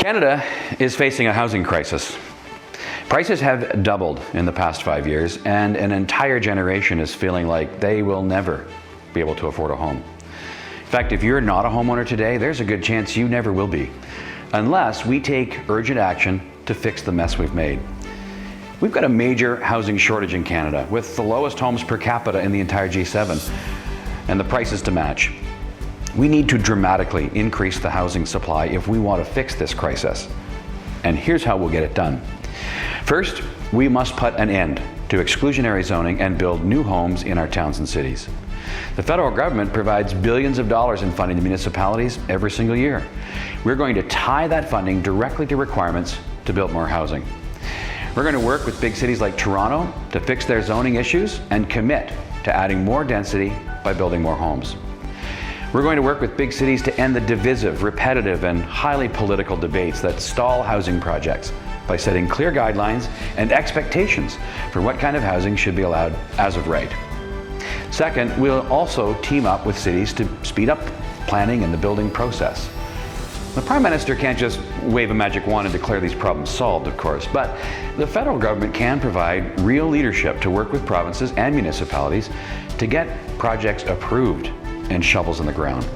Canada is facing a housing crisis. Prices have doubled in the past 5 years, and an entire generation is feeling like they will never be able to afford a home. In fact, if you're not a homeowner today, there's a good chance you never will be, unless we take urgent action to fix the mess we've made. We've got a major housing shortage in Canada, with the lowest homes per capita in the entire G7, and the prices to match. We need to dramatically increase the housing supply if we want to fix this crisis. And here's how we'll get it done. First, we must put an end to exclusionary zoning and build new homes in our towns and cities. The federal government provides billions of dollars in funding to municipalities every single year. We're going to tie that funding directly to requirements to build more housing. We're going to work with big cities like Toronto to fix their zoning issues and commit to adding more density by building more homes. We're going to work with big cities to end the divisive, repetitive, and highly political debates that stall housing projects by setting clear guidelines and expectations for what kind of housing should be allowed as of right. Second, we'll also team up with cities to speed up planning and the building process. The Prime Minister can't just wave a magic wand and declare these problems solved, of course, but the federal government can provide real leadership to work with provinces and municipalities to get projects approved and shovels in the ground.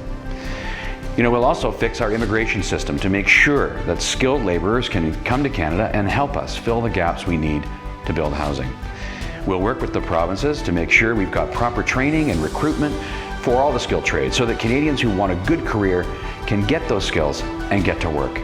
We'll also fix our immigration system to make sure that skilled laborers can come to Canada and help us fill the gaps we need to build housing. We'll work with the provinces to make sure we've got proper training and recruitment for all the skilled trades so that Canadians who want a good career can get those skills and get to work.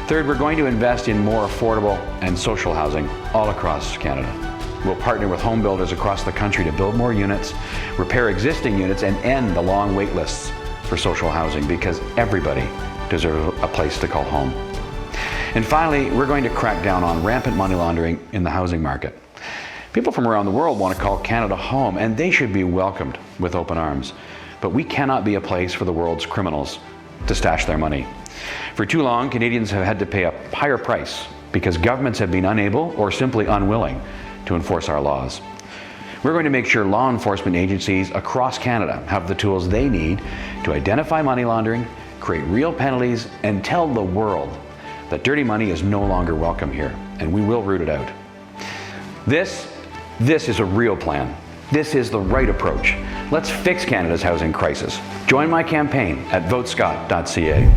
Third, we're going to invest in more affordable and social housing all across Canada. We'll partner with home builders across the country to build more units, repair existing units, and end the long wait lists for social housing, because everybody deserves a place to call home. And finally, we're going to crack down on rampant money laundering in the housing market. People from around the world want to call Canada home, and they should be welcomed with open arms. But we cannot be a place for the world's criminals to stash their money. For too long, Canadians have had to pay a higher price because governments have been unable or simply unwilling to enforce our laws. We're going to make sure law enforcement agencies across Canada have the tools they need to identify money laundering, create real penalties, and tell the world that dirty money is no longer welcome here, and we will root it out. This is a real plan. This is the right approach. Let's fix Canada's housing crisis. Join my campaign at votescott.ca.